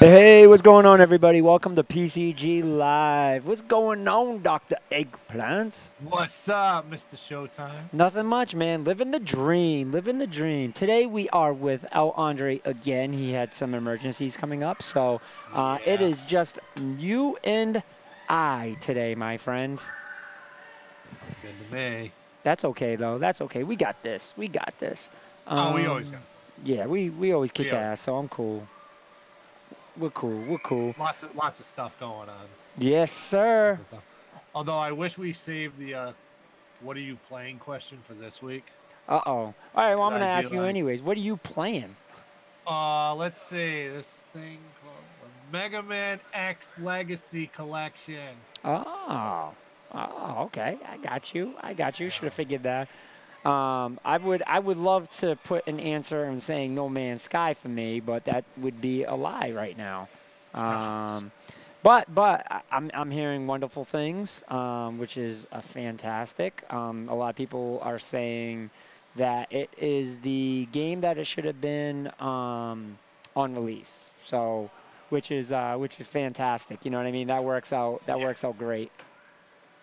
Hey, what's going on, everybody? Welcome to PCG Live. What's going on, Dr. Eggplant? What's up, Mr. Showtime? Nothing much, man. Living the dream. Living the dream. Today we are without Andre again. He had some emergencies coming up, so it is just you and I today, my friend. Good to me. That's okay, though. That's okay. We got this. We got this. Oh, we always got this. Yeah, we always kick ass, so I'm cool. We're cool. We're cool. Lots of stuff going on. Yes, sir. Although I wish we saved the what are you playing question for this week. Uh-oh. All right, well, I'm going to ask you anyways. What are you playing? Let's see. This thing called the Mega Man X Legacy Collection. Oh, okay. I got you. Should have figured that. I would love to put an answer in saying No Man's Sky for me, but that would be a lie right now. But I'm hearing wonderful things, which is fantastic. A lot of people are saying that it is the game that it should have been on release. So, which is fantastic. You know what I mean? That works out. That works out great.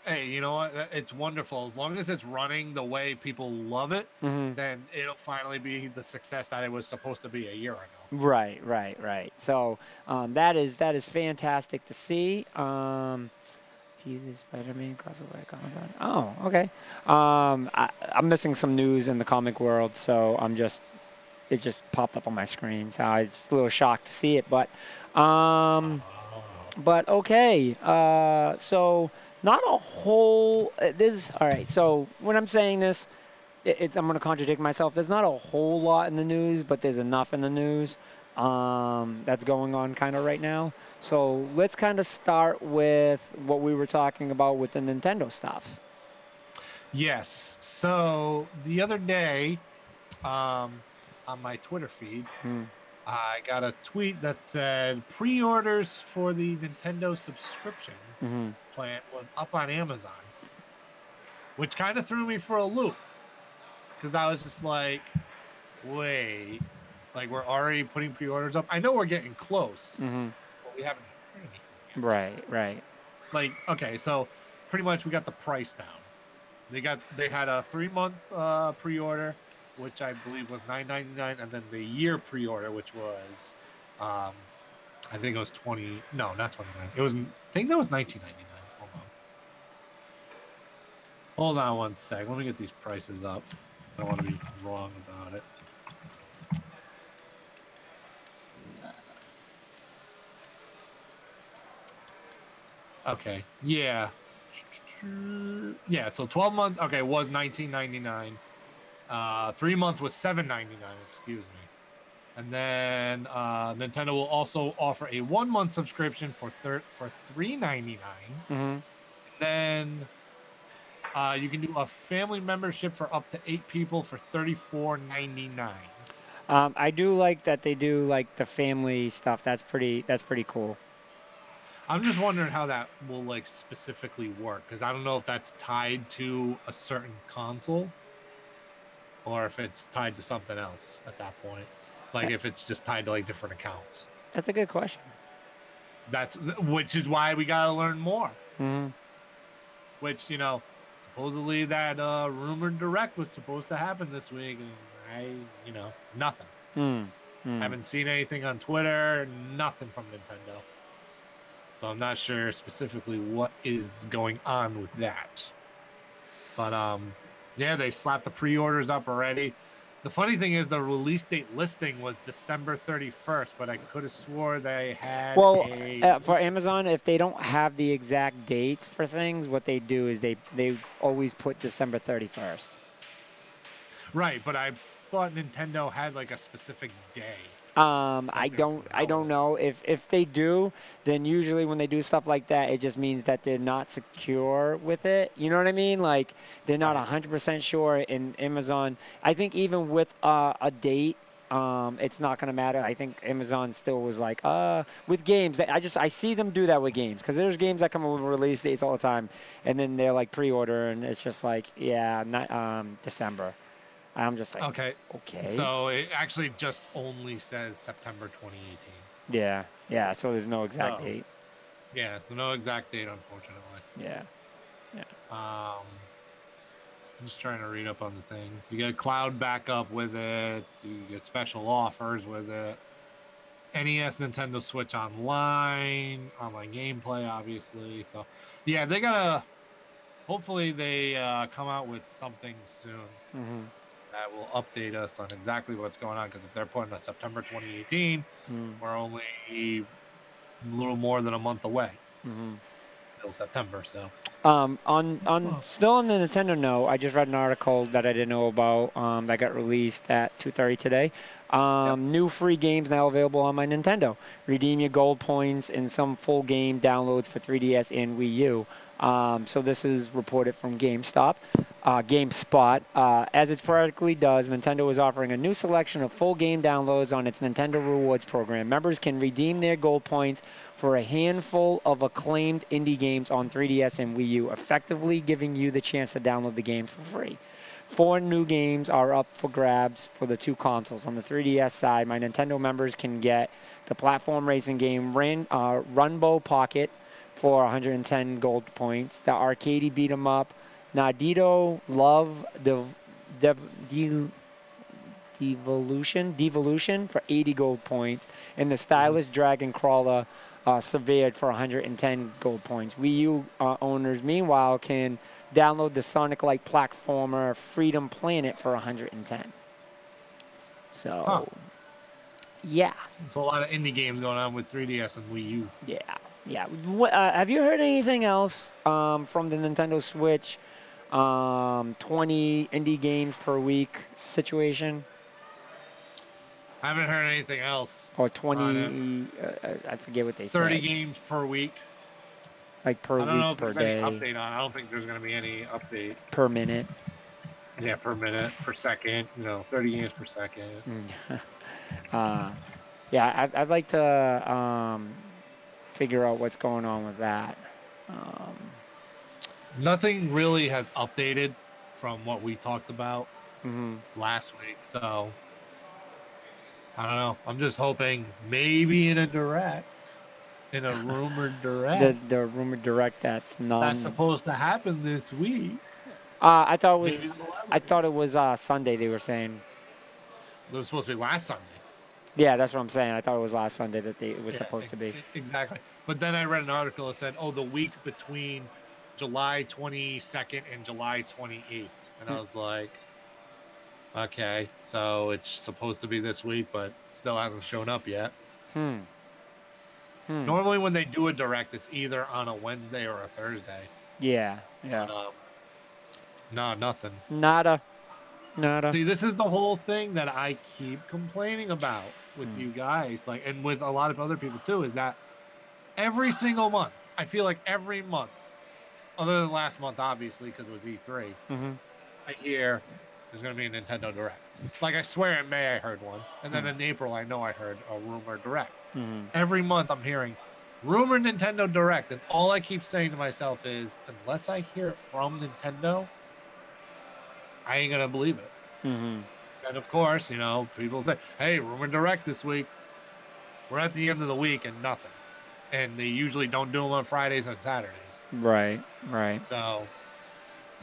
Hey, you know what? It's wonderful. As long as it's running the way people love it, then it'll finally be the success that it was supposed to be a year ago. Right. So that is fantastic to see. Jesus, Spider-Man crossover comic book. Oh, okay. I'm missing some news in the comic world, so it just popped up on my screen. So I was just a little shocked to see it, but okay. So. Not a whole. All right. So when I'm saying this, I'm going to contradict myself. There's not a whole lot in the news, but there's enough in the news that's going on kind of right now. So let's kind of start with what we were talking about with the Nintendo stuff. Yes. So the other day, on my Twitter feed, I got a tweet that said pre-orders for the Nintendo subscription plan was up on Amazon. which kind of threw me for a loop because I was just like, wait, like we're already putting pre-orders up. I know we're getting close, but we haven't heard anything yet. Right. Like, okay, so pretty much we got the price down. They had a 3-month pre-order, which I believe was $9.99, and then the year pre-order, which was I think it was 20. No, not 29. It was. I think that was 19.99. Hold on one sec. Let me get these prices up. I don't want to be wrong about it. Okay. Yeah. Yeah. So 12 months. Okay, was $19.99. 3 months was $7.99. Excuse me. And then Nintendo will also offer a 1-month subscription for $3.99. And then you can do a family membership for up to 8 people for $34.99. I do like that they do like the family stuff. That's pretty cool. I'm just wondering how that will like specifically work because I don't know if that's tied to a certain console or if it's tied to something else at that point. Like if it's just tied to like different accounts. That's a good question. Which is why we gotta learn more. Which supposedly that rumored direct was supposed to happen this week, and nothing. Haven't seen anything on Twitter. Nothing from Nintendo. So I'm not sure specifically what is going on with that. But yeah, they slapped the pre-orders up already. The funny thing is the release date listing was December 31st, but I could have swore they had for Amazon, if they don't have the exact dates for things, what they do is they always put December 31st. Right, but I thought Nintendo had like a specific day. I don't know. If they do, then usually when they do stuff like that, it just means that they're not secure with it. You know what I mean? Like they're not 100% sure. In Amazon, I think even with a date, it's not going to matter. I think Amazon still was like, with games. I see them do that with games because there's games that come up with release dates all the time, and then they're like pre-order, and it's just like, yeah, not December. I'm just like, okay. So it actually just only says September 2018. Yeah. So there's no exact date. Yeah, so no exact date, unfortunately. Yeah. I'm just trying to read up on the things. You get cloud backup with it. You get special offers with it. NES, Nintendo Switch online gameplay, obviously. So, yeah, they gotta. Hopefully, they come out with something soon. That will update us on exactly what's going on because if they're putting a September 2018, we're only a little more than a month away till September. So still on the Nintendo note, I just read an article that I didn't know about that got released at 2:30 today. New free games now available on my Nintendo. Redeem your gold points in some full game downloads for 3DS and Wii U. So this is reported from GameSpot. As it periodically does, Nintendo is offering a new selection of full game downloads on its Nintendo Rewards program. Members can redeem their gold points for a handful of acclaimed indie games on 3DS and Wii U, effectively giving you the chance to download the games for free. 4 new games are up for grabs for the 2 consoles. On the 3DS side, my Nintendo members can get the platform racing game Runbow Pocket for 110 gold points, the arcade beat 'em up Nadito Love Devolution for 80 gold points, and the stylish Dragon Crawler Severed for 110 gold points. Wii U owners, meanwhile, can download the Sonic-like platformer Freedom Planet for 110. So, yeah. There's a lot of indie games going on with 3DS and Wii U. Yeah. Have you heard anything else from the Nintendo Switch 20 indie games per week situation? I haven't heard anything else. Or 20, I forget what they said. 30 games per week. Like per week, per day. Update on. I don't think there's going to be any update. Per minute. Yeah, per minute, per second. 30 games per second. Yeah, I'd like to figure out what's going on with that. nothing really has updated from what we talked about Mm-hmm. last week. So I don't know. I'm just hoping maybe in a rumored direct The rumored direct that's that's non. supposed to happen this week. I thought it Maybe was. they'll I elaborate. thought it was Sunday. They were saying. It was supposed to be last Sunday. Yeah, that's what I'm saying. I thought it was last Sunday that it was Yeah, supposed to be. exactly. But then I read an article that said, "Oh, the week between July 22nd and July 28th," and I was like, "Okay, so it's supposed to be this week, but still hasn't shown up yet." Hmm. Normally, when they do a direct, it's either on a Wednesday or a Thursday. Yeah. Yeah. But, no, nothing. Nada. See, this is the whole thing that I keep complaining about with you guys, like, and with a lot of other people too, is that every single month, I feel like every month, other than last month, obviously, because it was E3, Mm-hmm. I hear there's going to be a Nintendo Direct. Like, I swear in May I heard one, and then in April I know I heard a rumored Direct. Mm-hmm. Every month I'm hearing rumored Nintendo Direct, and all I keep saying to myself is, unless I hear it from Nintendo, I ain't going to believe it. Mm-hmm. And of course, you know, people say, hey, rumored Direct this week. We're at the end of the week and nothing. And they usually don't do them on Fridays and Saturdays. Right. Right. So,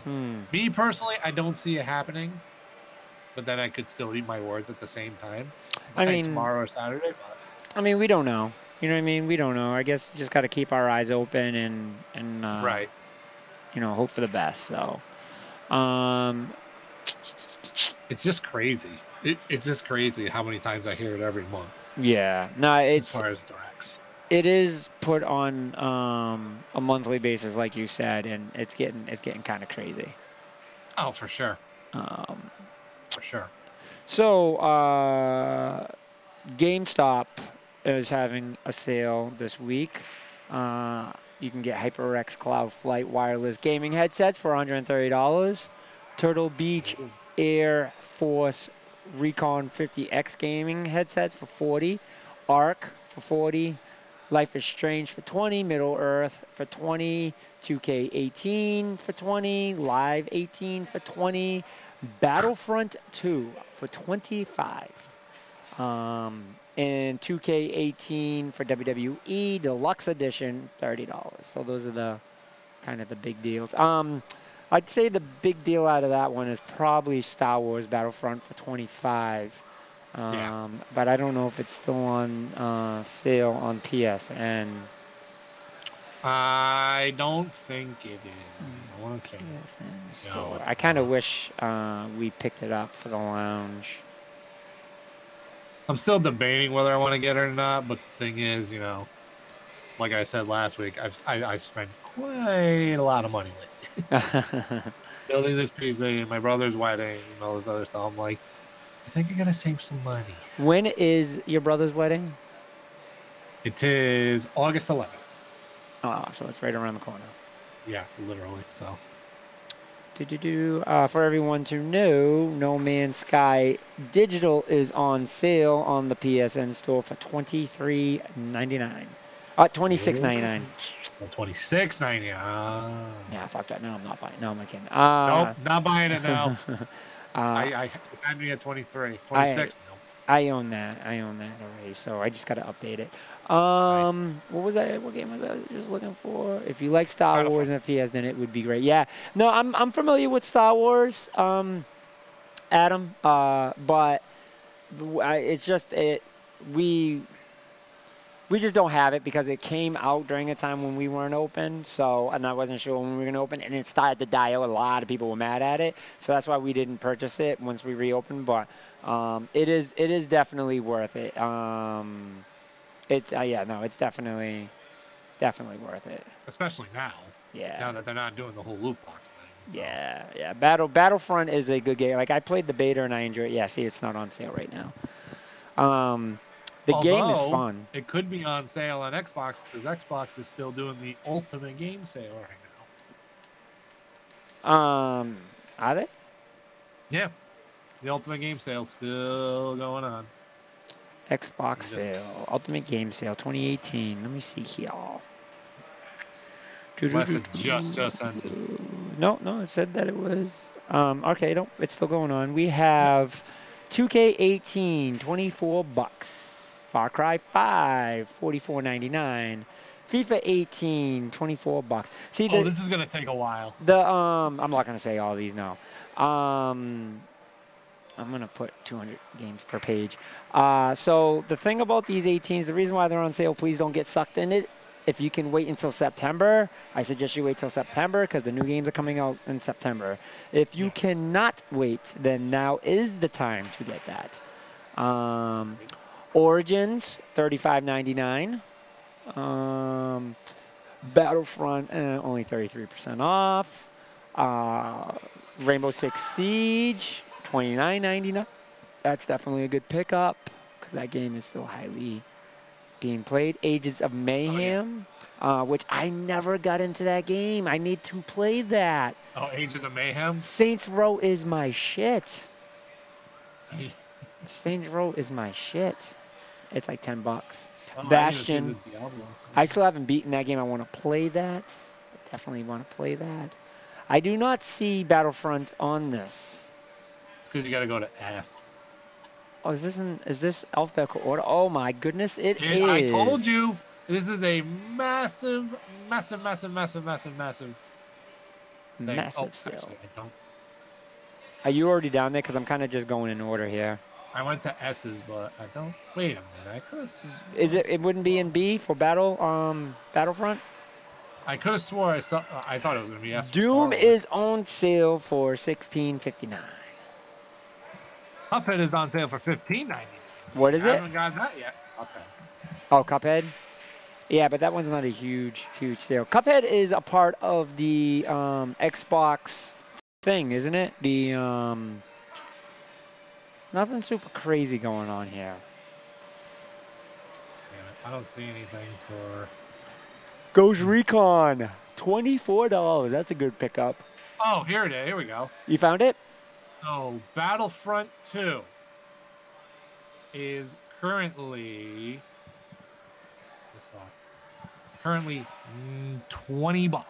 me personally, I don't see it happening. But then I could still eat my words at the same time. I mean, tomorrow or Saturday. But... I mean, we don't know. You know what I mean? We don't know. I guess just got to keep our eyes open and right. You know, hope for the best. So, it's just crazy. It's just crazy how many times I hear it every month. Yeah. No, it's as far as directs. It is put on a monthly basis, like you said, and it's getting kind of crazy. Oh, for sure. For sure. So, GameStop is having a sale this week. You can get HyperX Cloud Flight wireless gaming headsets for $130. Turtle Beach Air Force Recon 50X gaming headsets for $40. Arc for $40. Life is Strange for $20. Middle Earth for $20. 2K18 for $20. Live 18 for $20. Battlefront 2 for $25. And 2K18 for WWE Deluxe Edition, $30. So those are the kind of the big deals. I'd say the big deal out of that one is probably Star Wars Battlefront for $25. Yeah. But I don't know if it's still on sale on PSN. I don't think it is. I want to say PSN store. I kind of wish we picked it up for the lounge. I'm still debating whether I want to get it or not, but the thing is, you know, like I said last week, I've spent quite a lot of money lately. Building this PC, my brother's wedding, and all this other stuff. I'm like, I think I gotta save some money. When is your brother's wedding? It is August 11th. Oh, so it's right around the corner. Yeah, literally. So. For everyone to know, No Man's Sky Digital is on sale on the PSN store for $23.99. $26.99. $26.99. Yeah, fuck that. No, I'm not buying. No, I'm not kidding. Nope, not buying it now. I had me at 23. 26. No. I own that. Already. So I just got to update it. Nice. What was that? What game was I just looking for? If you like Star Wars and FPS, then it would be great. Yeah. No, I'm familiar with Star Wars, Adam. But it's just we just don't have it because it came out during a time when we weren't open. So, and I wasn't sure when we were going to open, and it started to die out. A lot of people were mad at it. So that's why we didn't purchase it once we reopened. But it is definitely worth it. It's it's definitely worth it. Especially now. Yeah. Now that they're not doing the whole loot box thing. So. Yeah. Battlefront is a good game. Like I played the beta and I enjoyed it. Yeah, see, it's not on sale right now. The game is fun. It could be on sale on Xbox because Xbox is still doing the Ultimate Game Sale right now. Are they? Yeah. The Ultimate Game Sale still going on. Xbox sale. Ultimate Game Sale 2018. Let me see here. Unless it just ended. No, it said that it was. Okay, no, it's still going on. We have 2K18, $24. Far Cry 5, $44.99. FIFA 18, $24. See, this is gonna take a while. I'm not gonna say all these now. I'm gonna put 200 games per page. So the thing about these 18s, the reason why they're on sale, please don't get sucked in it. If you can wait until September, I suggest you wait till September because the new games are coming out in September. If you cannot wait, then now is the time to get that. Origins, $35.99. Battlefront, only 33% off. Rainbow Six Siege, $29.99. That's definitely a good pickup because that game is still highly being played. Agents of Mayhem, which I never got into that game. I need to play that. Oh, Agents of Mayhem? Saints Row is my shit. See? Saints Row is my shit. It's like $10. Oh, Bastion. I still haven't beaten that game. I want to play that. I definitely want to play that. I do not see Battlefront on this. It's because you got to go to S. Oh, is this alphabetical order? Oh my goodness, it is. I told you this is a massive sale. Actually, I don't. Are you already down there? Because I'm kind of just going in order here. I went to S's, but I don't. Wait a minute, I could. Is it? It wouldn't be in B for Battlefront. I could have swore I saw. I thought it was gonna be S. Doom is on sale for $16.59. Cuphead is on sale for $15.99. What is it? I haven't got that yet. Cuphead. Oh, Cuphead. Yeah, but that one's not a huge sale. Cuphead is a part of the Xbox thing, isn't it? The nothing super crazy going on here. Damn it, I don't see anything for Ghost Recon, $24. That's a good pickup. Oh, here it is. Here we go. You found it? So Battlefront 2 is currently $20.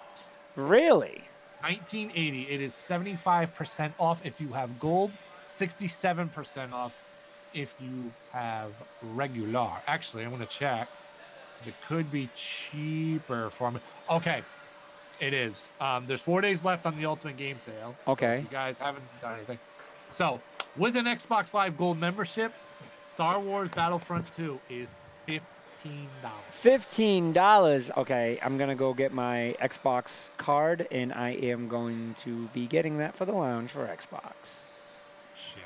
Really? 1980. It is 75% off if you have gold, 67% off if you have regular. Actually, I'm gonna check. It could be cheaper for me. Okay, it is. There's 4 days left on the Ultimate Game Sale. Okay. So if you guys haven't done anything. So, with an Xbox Live Gold membership, Star Wars Battlefront 2 is $15. $15. Okay, I'm going to go get my Xbox card, and I am going to be getting that for the lounge for Xbox. Shit,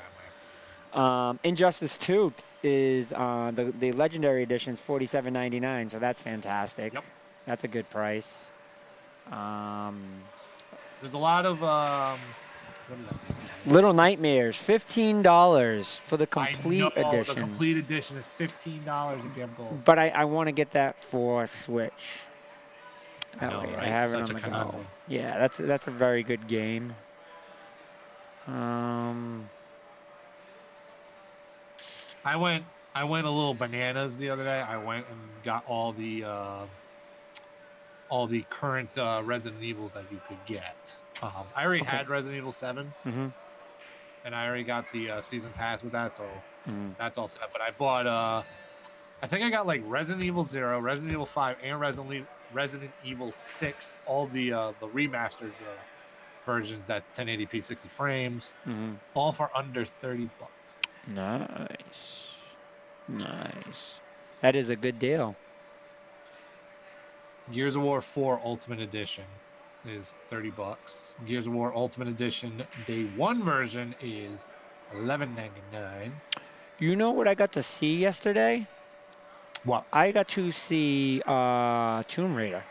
Injustice 2 is the Legendary Edition is $47.99, so that's fantastic. Yep. That's a good price. There's a lot of Little Nightmares, $15 for the complete edition. The complete edition is $15 if you have gold. But I want to get that for Switch. That way right? I have Such it on a the go. conundrum. Yeah, that's a very good game. I went a little bananas the other day. I went and got all the current Resident Evils that you could get. I already had Resident Evil 7, and I already got the season pass with that, so that's all set. But I bought, I think I got like Resident Evil 0, Resident Evil 5, and Resident Evil 6, all the remastered versions. That's 1080p, 60 frames, all for under $30. Nice. That is a good deal. Gears of War 4 Ultimate Edition is $30. Gears of War Ultimate Edition Day 1 version is $11.99. You know what I got to see yesterday? What? I got to see Tomb Raider.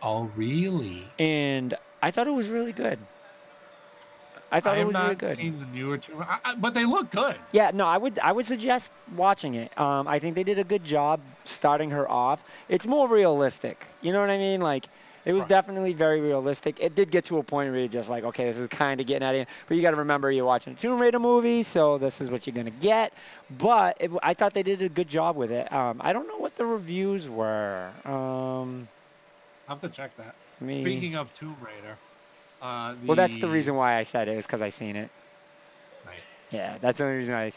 Oh, really? And I thought it was really good. I thought it was really good. I have not seen the newer Tomb Raider, but they look good. Yeah, no, I would suggest watching it. I think they did a good job starting her off. It's more realistic. You know what I mean? Like, it was definitely very realistic. It did get to a point where you're just like, okay, this is kind of getting out of here. But you got to remember you're watching a Tomb Raider movie, so this is what you're going to get. But I thought they did a good job with it. I don't know what the reviews were. I'll have to check that. Speaking of Tomb Raider, Well, that's the reason why I said it, is because I seen it. Nice. Yeah, that's the only reason I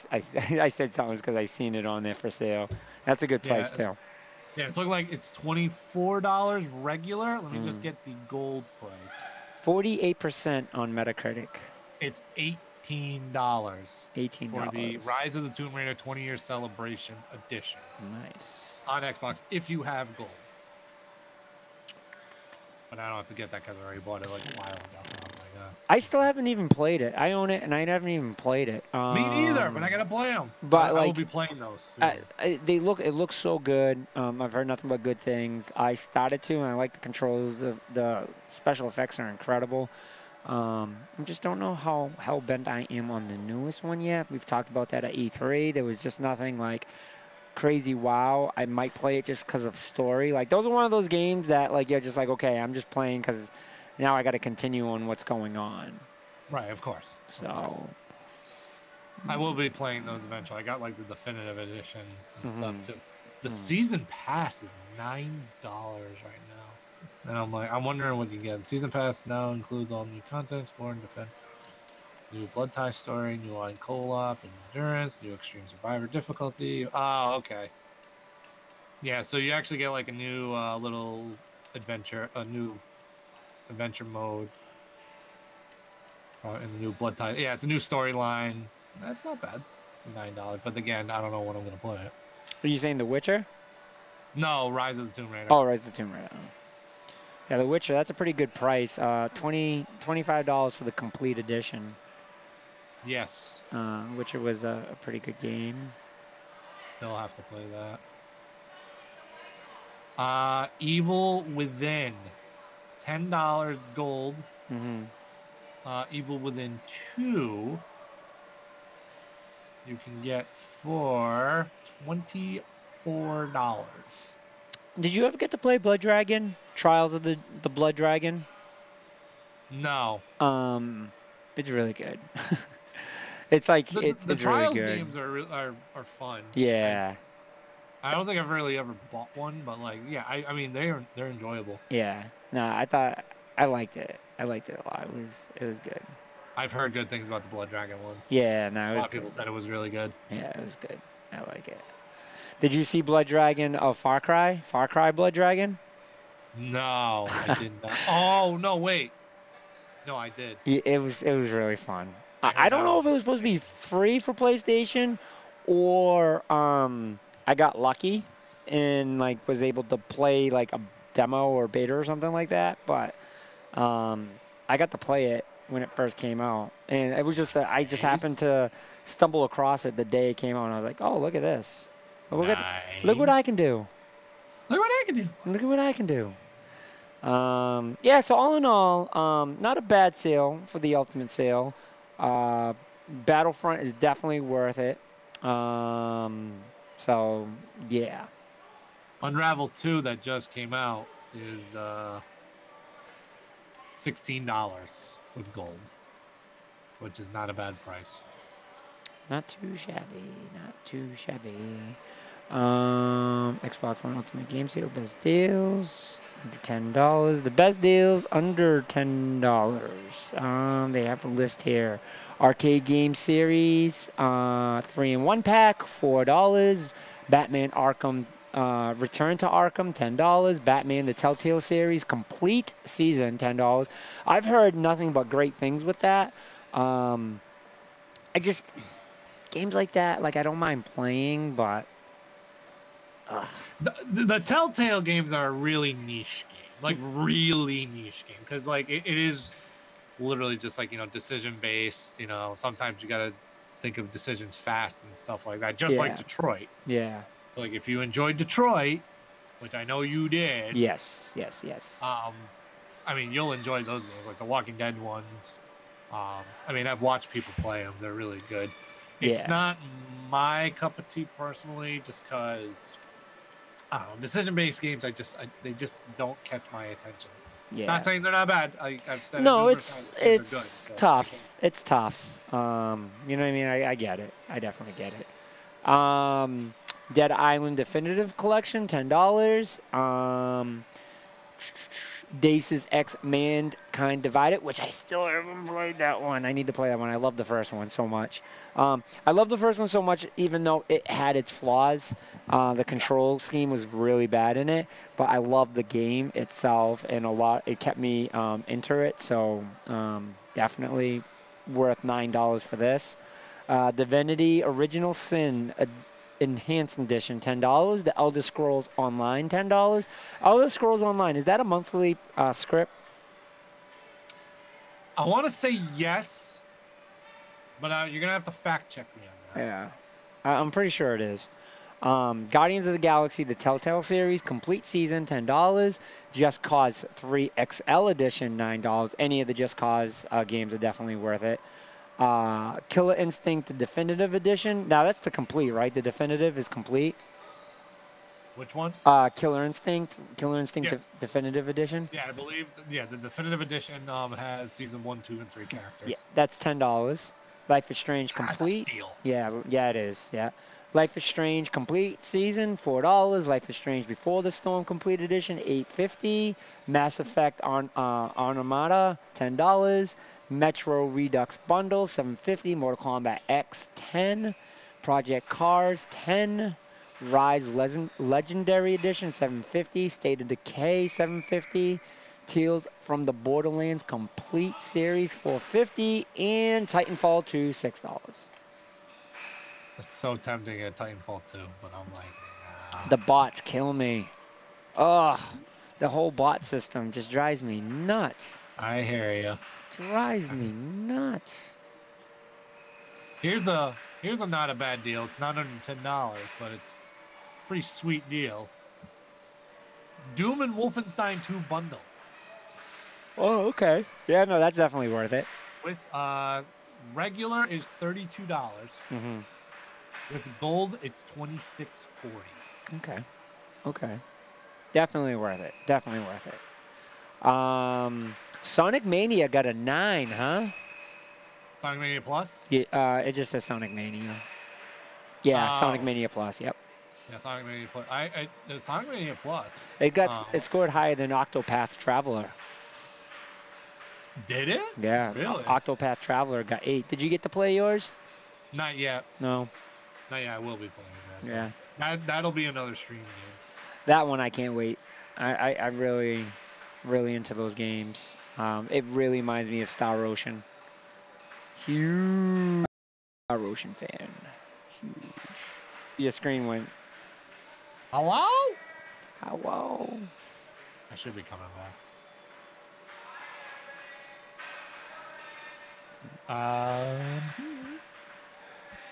said something, was because I seen it on there for sale. That's a good price, too. Yeah, it's looking like it's $24 regular. Let me just get the gold price. 48% on Metacritic. It's $18. $18 for the Rise of the Tomb Raider 20-year celebration edition. Nice. On Xbox, if you have gold. But I don't have to get that because I already bought it like a while ago. I was like, I still haven't even played it. I own it, and I haven't even played it. Me neither, but I gotta play them. But I will be playing those. It looks so good. I've heard nothing but good things. I started to, and I like the controls. The special effects are incredible. I just don't know how hell-bent I am on the newest one yet. We've talked about that at E3. There was just nothing like crazy wow. I might play it just because of story. Like, those are one of those games that, like, you're just like, okay, I'm just playing because now I got to continue on what's going on. Right, of course. So I will be playing those eventually. I got like the definitive edition and stuff too. The season pass is $9 right now, and I'm wondering what you get. The season pass now includes all new content, explore and defend, new blood tie story, new line co-op and endurance, new extreme survivor difficulty. Oh, okay. Yeah, so you actually get like a new little adventure, a new adventure mode, and a new blood tie. Yeah, it's a new storyline. That's not bad. $9, but again, I don't know when I'm gonna play it. Are you saying The Witcher? No, Rise of the Tomb Raider. Oh, Rise of the Tomb Raider. Yeah, The Witcher, that's a pretty good price. $25 for the complete edition. Yes. Witcher was a pretty good game. Still have to play that. Evil Within. $10 gold. Evil Within 2 you can get for $24. Did you ever get to play Blood Dragon? Trials of the Blood Dragon? No. It's really good. It's like the it's Trials really good. games are fun. Yeah. I don't think I've really ever bought one, but like, yeah, I mean they're enjoyable. Yeah. No, I liked it. I liked it a lot. It was good. I've heard good things about the Blood Dragon one. Yeah, no, it was a lot of people said it was really good. Yeah, it was good. I like it. Did you see Blood Dragon of Far Cry? Far Cry Blood Dragon? No, I did not. Oh no, wait. No, I did. Yeah, it was really fun. I don't know if it was supposed to be free for PlayStation, or I got lucky and like was able to play like a demo or beta or something like that. But I got to play it when it first came out, and it was just that I just happened to stumble across it the day it came out, and I was like, oh, look at this. Look what I can do. Look what I can do. Look at what I can do. Yeah, so all in all, not a bad sale for the Ultimate Sale. Battlefront is definitely worth it. So, yeah. Unravel 2 that just came out is $16 with gold, which is not a bad price. Not too shabby. Not too shabby. Xbox One Ultimate Game Sale, best deals under $10. The best deals under $10. They have a list here. Arcade game series, 3-in-1 pack, $4. Batman Arkham Return to Arkham, $10. Batman the Telltale series complete season, $10. I've heard nothing but great things with that. Games like that, like, I don't mind playing, but the Telltale games are a really niche game, like really niche game, because like it is literally just like, decision based. Sometimes you gotta think of decisions fast and stuff like that, just like Detroit. Yeah. So like if you enjoyed Detroit, which I know you did. Yes. I mean, you'll enjoy those games, like the Walking Dead ones. I mean, I've watched people play them; they're really good. It's not my cup of tea personally, just because I don't know, decision-based games. They just don't catch my attention. Yeah. Not saying they're not bad. I've said no, it's good, tough. It's tough. You know what I mean? I get it. I definitely get it. Dead Island Definitive Collection, $10. Daces X Mankind Divided, which I still haven't played that one. I need to play that one. I love the first one so much. I love the first one so much, even though it had its flaws. The control scheme was really bad in it, but I love the game itself, and it kept me into it. So definitely worth $9 for this. Divinity Original Sin Enhanced Edition, $10. The Elder Scrolls Online, $10. Elder Scrolls Online, is that a monthly script? I want to say yes, but you're going to have to fact check me on that. Yeah, I'm pretty sure it is. Guardians of the Galaxy, the Telltale series, complete season, $10. Just Cause 3 XL Edition, $9. Any of the Just Cause games are definitely worth it. Killer Instinct, the Definitive Edition. Now, that's the complete, right? The Definitive is complete. Which one? Killer Instinct Yes. Definitive Edition. Yeah, I believe, the Definitive Edition has season 1, 2, and 3 characters. Yeah, that's $10. Life is Strange complete. That's a steal. Yeah, it is. Yeah. Life is Strange complete season, $4. Life is Strange Before the Storm complete edition, $8.50. Mass Effect on Armada, $10. Metro Redux bundle, $7.50. Mortal Kombat X, $10. Project Cars, $10. Rise Legendary Edition, $7.50. State of Decay, $7.50. Tales from the Borderlands complete series, $4.50. And Titanfall 2, $6. It's so tempting at Titanfall 2, but I'm like, nah. The bots kill me. Ugh. The whole bot system just drives me nuts. I hear you. Drives me nuts. Here's a not a bad deal. It's not under $10, but it's a pretty sweet deal. Doom and Wolfenstein 2 bundle. Oh, okay. Yeah, no, that's definitely worth it. With regular is $32. Mm-hmm. With gold, it's $26.40. Okay. Okay. Definitely worth it. Definitely worth it. Sonic Mania got a 9, huh? Sonic Mania Plus? Yeah, it just says Sonic Mania. Yeah, Sonic Mania Plus, yep. Yeah, Sonic Mania Plus. Sonic Mania Plus. It scored higher than Octopath Traveler. Did it? Yeah. Really? Octopath Traveler got 8. Did you get to play yours? Not yet. No. Not yet. I will be playing that. Yeah. That'll be another stream game. That one I can't wait. I really into those games. It really reminds me of Star Ocean. Huge Star Ocean fan. Huge. Your screen went. Hello? Hello. I should be coming back.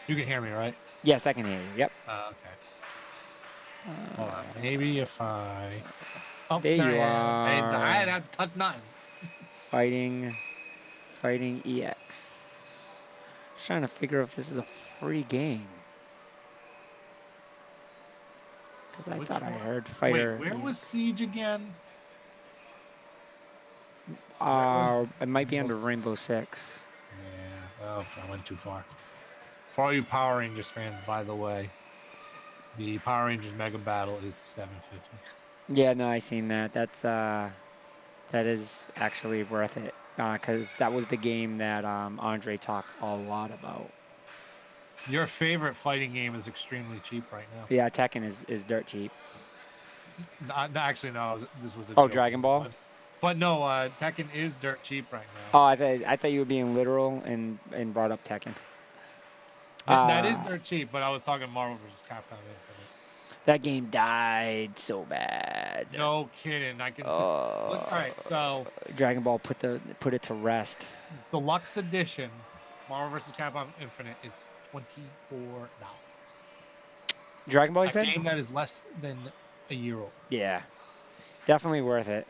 You can hear me, right? Yes, I can hear you. Yep. Okay. Hold on. Maybe if I... Oh, there you are. I didn't have to touch nothing. Fighting EX. Just trying to figure out if this is a free game. Because I thought I heard Fighter. Wait, where was Siege again? It might be under Rainbow Six. Yeah, oh, I went too far. For all you Power Rangers fans, by the way, the Power Rangers Mega Battle is $7.50. Yeah, no, I seen that. That is actually worth it because that was the game that Andre talked a lot about. Your favorite fighting game is extremely cheap right now. Yeah, Tekken is dirt cheap. Actually, no. This was a joke. Joke. Dragon Ball? But no, Tekken is dirt cheap right now. Oh, I thought you were being literal and brought up Tekken. That is dirt cheap, but I was talking Marvel vs. Capcom Infinite. That game died so bad. No kidding. I can. All right, so Dragon Ball put it to rest. Deluxe Edition, Marvel vs. Capcom Infinite is $24. Dragon Ball, you said? A game that is less than a year old. Yeah, definitely worth it.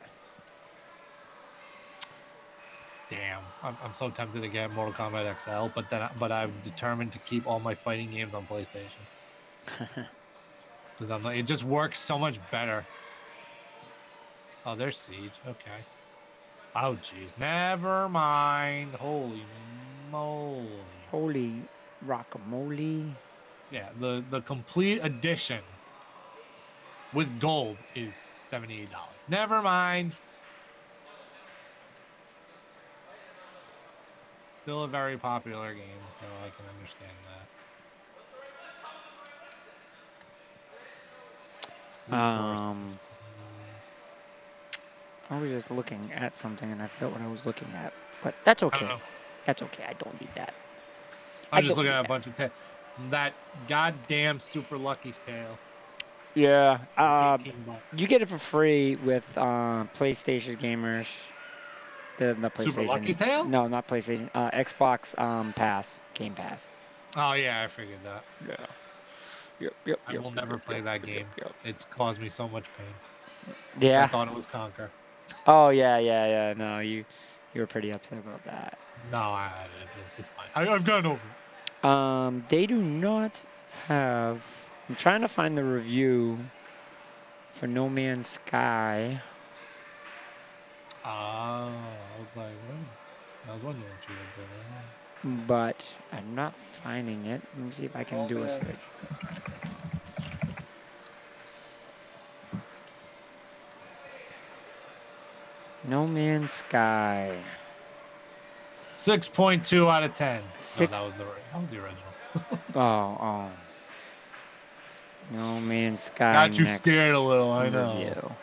Damn, I'm so tempted to get Mortal Kombat XL, but I'm determined to keep all my fighting games on PlayStation. Because I'm like, it just works so much better. Oh, there's Siege. Okay. Oh, jeez. Never mind. Holy moly. Holy rockamole. Yeah, the complete edition with gold is $78. Never mind. still a very popular game, so I can understand that. Of course. I was just looking at something and I forgot what I was looking at, but that's I okay. don't know. That's okay. I don't need that. I'm just looking at a bunch of that goddamn Super Lucky's Tale. Yeah. $18. You get it for free with PlayStation gamers. The PlayStation. Super Lucky's Tale? No, not PlayStation. Xbox Pass, Game Pass. Oh yeah, I figured that. Yeah. Yep. I will never play that game. It's caused me so much pain. Yeah. I thought it was Conquer. Oh yeah. No, you were pretty upset about that. No, it's fine. I've gotten over it. They do not have. I'm trying to find the review for No Man's Sky. I was like, what? I was wondering what you were doing. But I'm not finding it. Let me see if I can do a search. No Man's Sky. 6.2 out of 10. No, that was the original. Oh. No Man's Sky. Got you scared a little, I know. Review.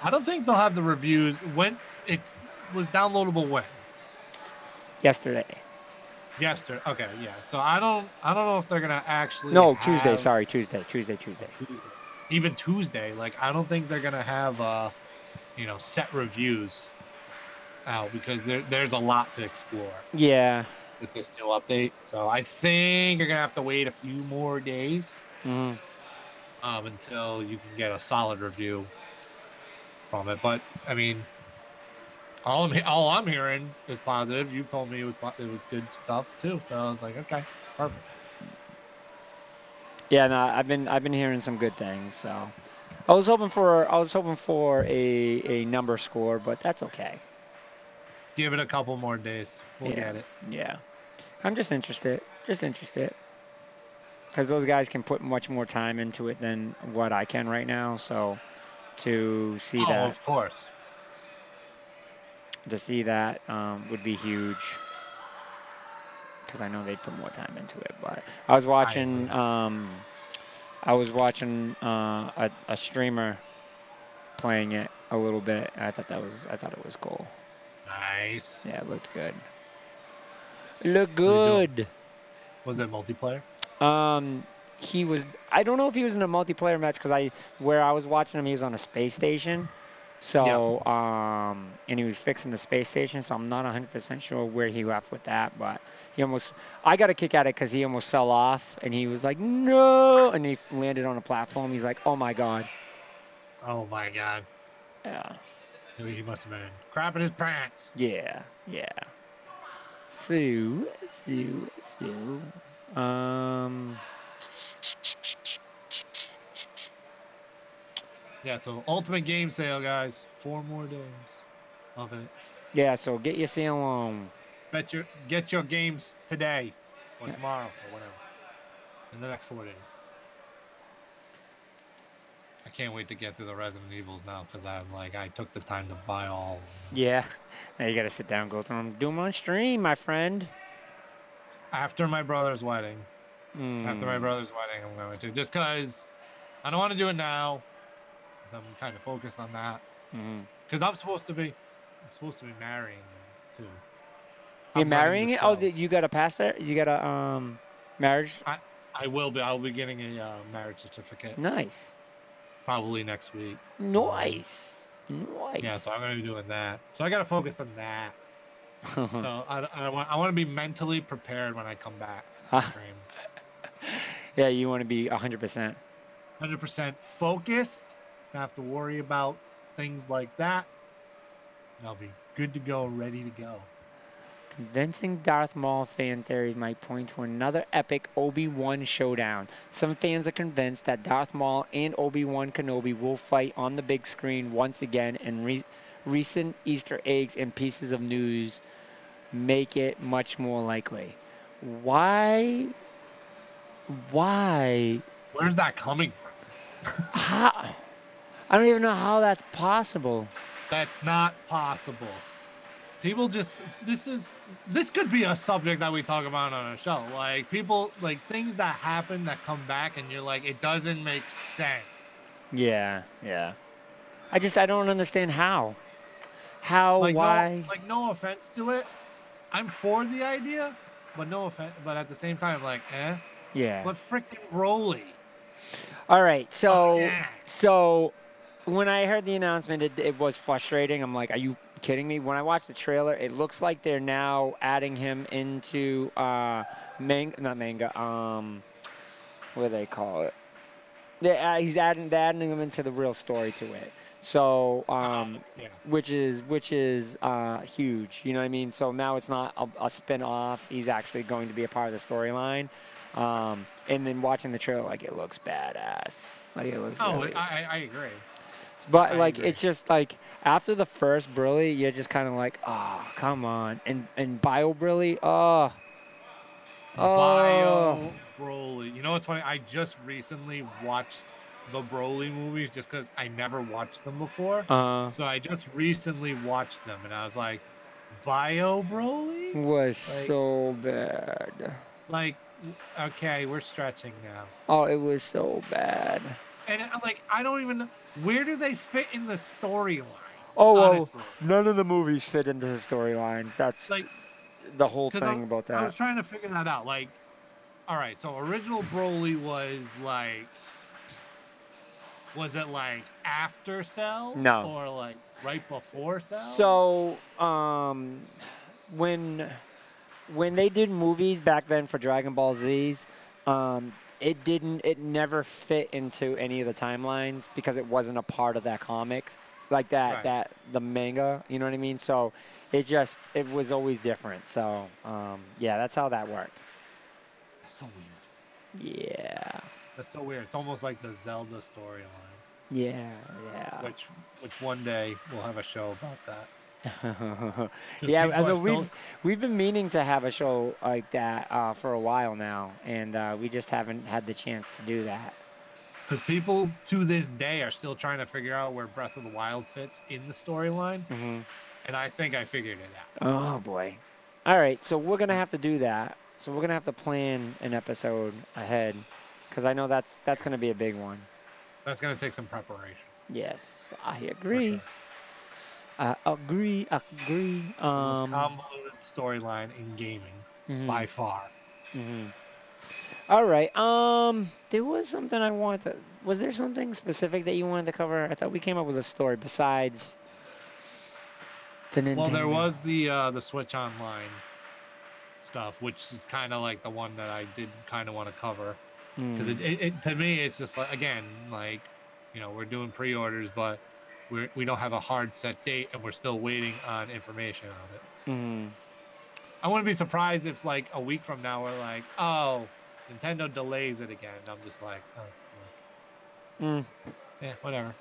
I don't think they'll have the reviews when it was downloadable when? Yesterday. Okay, yeah. So I don't know if they're gonna actually. No, Tuesday. Sorry, Tuesday. Even Tuesday, like I don't think they're gonna have set reviews out because there's a lot to explore. Yeah. With this new update, so I think you're gonna have to wait a few more days until you can get a solid review from it. But I mean, all I'm hearing is positive. You've told me it was good stuff too, so I was like, okay, perfect. Yeah, no, I've been hearing some good things. So I was hoping for a number score, but that's okay. Give it a couple more days. We'll get it. Yeah. I'm just interested. Because those guys can put much more time into it than what I can right now. So to see that. Of course. To see that would be huge. Because I know they'd put more time into it. But I was watching a streamer playing it a little bit. And I thought it was cool. Nice. Yeah, it looked good. Look good. Was it multiplayer? He was. I don't know if he was in a multiplayer match because where I was watching him, he was on a space station. So, and he was fixing the space station. So I'm not 100% sure where he left with that, but I got a kick at it because he almost fell off and he was like, no, and he landed on a platform. He's like, oh my god. Oh my god. Yeah. He must have been crapping his pants. Yeah. So. Yeah, so Ultimate Game Sale, guys. 4 more days of it. Yeah, so get your sale on. Get your games today or tomorrow or whatever. In the next 4 days. I can't wait to get through the Resident Evils now because I took the time to buy all. Yeah. Now you got to sit down and go through them. Do them on stream, my friend. After my brother's wedding. I'm going to. Just because I don't want to do it now. I'm kind of focused on that. Because I'm supposed to be marrying too. You're marrying it? Oh, you got to pass that? You got a marriage? I will be. I'll be getting a marriage certificate. Nice. Probably next week. Nice. Yeah, so I'm going to be doing that. So I got to focus on that. So I want to be mentally prepared when I come back to the stream. Yeah, you want to be 100%. 100% focused. Don't have to worry about things like that. I'll be good to go, ready to go. Convincing Darth Maul fan theories might point to another epic Obi-Wan showdown. Some fans are convinced that Darth Maul and Obi-Wan Kenobi will fight on the big screen once again, and recent Easter eggs and pieces of news make it much more likely. Why? Where's that coming from? How? I don't even know how that's possible. That's not possible. people just this could be a subject that we talk about on a show. Like people like things that happen that come back and you're like, it doesn't make sense. Yeah, yeah. I don't understand how. How, Like why? no offense to it. I'm for the idea, but no offense. But at the same time, like, Yeah. but freaking Broly. All right, so Again. so when I heard the announcement, it was frustrating. I'm like, are you kidding me? When I watched the trailer, it looks like they're now adding him into not manga, what do they call it? They're adding him into the real story to it. So, Yeah. which is huge. You know what I mean? So now it's not a spin-off. He's actually going to be a part of the storyline. And then watching the trailer, like, it looks badass. Like, it looks. Oh, really, I agree. but I like, agree. it's just like after the first Broly, you're just kind of like, oh, come on. And Bio Broly, oh. Bio Broly. You know what's funny? I just recently watched the Broly movies just because I never watched them before. So I just recently watched them, and I was like, Bio Broly was so bad. Like, okay, we're stretching now. Oh, it was so bad. And like, I don't even. Where do they fit in the storyline? Oh, well, honestly? none of the movies fit into the storylines. That's Like the whole thing about that. I was trying to figure that out. Like, all right, so original Broly was it like after Cell? No. Or like right before Cell? So, when they did movies back then for Dragon Ball Z's, it never fit into any of the timelines because it wasn't a part of that comics, like that the manga. You know what I mean? So it was always different. So yeah, that's how that worked. That's so weird. Yeah. That's so weird. It's almost like the Zelda storyline. Yeah, yeah. Which one day we'll have a show about that. Yeah, I mean, we've been meaning to have a show like that for a while now, and we just haven't had the chance to do that. Because people to this day are still trying to figure out where Breath of the Wild fits in the storyline, and I think I figured it out. Oh boy! All right, so we're gonna have to do that. So we're gonna have to plan an episode ahead, because I know that's gonna be a big one. That's gonna take some preparation. Yes, I agree. Sure. I agree. The most convoluted storyline in gaming by far. All right. There was something I wanted to. Was there something specific that you wanted to cover? I thought we came up with a story besides the Nintendo. Well, there was the Switch Online stuff, which is kind of like the one that I did kind of want to cover. Because it to me, it's just like, again, like, you know, we're doing pre-orders, but we don't have a hard set date, and we're still waiting on information on it. I wouldn't be surprised if like a week from now we're like, oh, Nintendo delays it again. And I'm just like, oh, yeah, whatever.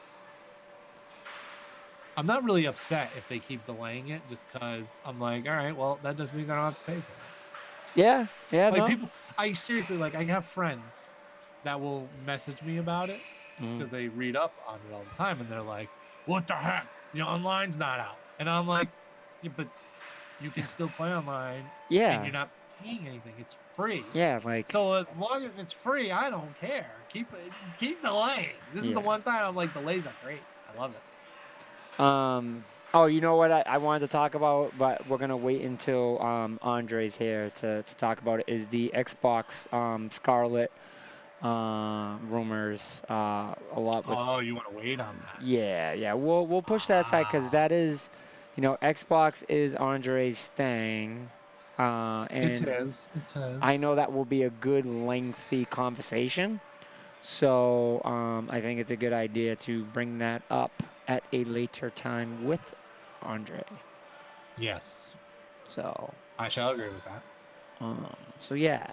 I'm not really upset if they keep delaying it, just because I'm like, all right, well, that just means I don't have to pay for it. Yeah, yeah. Like no. people, I seriously, like, I have friends that will message me about it because they read up on it all the time, and they're like, what the heck? You know, online's not out. And I'm like, yeah, but you can still play online. Yeah. And you're not paying anything. It's free. Yeah, like. So as long as it's free, I don't care. Keep delaying. This is the one time I'm like, delays are great. I love it. Oh, you know what I wanted to talk about, but we're gonna wait until Andre's here to talk about it. Is the Xbox Scarlet rumors a lot? Oh, you want to wait on that? Yeah, yeah. We'll push that aside because that is, you know, Xbox is Andre's thing, and It is. I know that will be a good lengthy conversation. So I think it's a good idea to bring that up at a later time with Andre. Yes. So I shall agree with that. So yeah.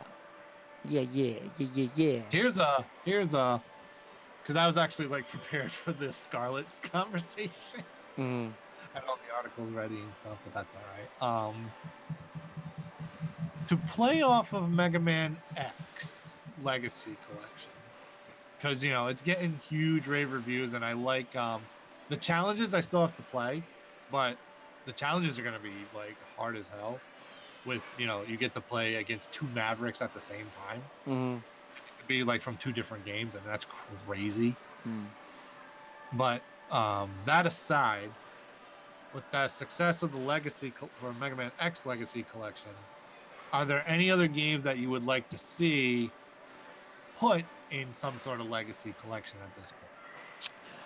Here's a because I was actually like prepared for this Scarlet conversation. I have all the articles ready and stuff, but that's all right. To play off of Mega Man X Legacy Collection, because you know it's getting huge rave reviews, and I like the challenges I still have to play, but the challenges are going to be like hard as hell. With you get to play against 2 Mavericks at the same time. Mm-hmm. It could be like from 2 different games, and that's crazy. Mm. But that aside, with the success of the Legacy for Mega Man X Legacy Collection, are there any other games that you would like to see put in some sort of Legacy Collection at this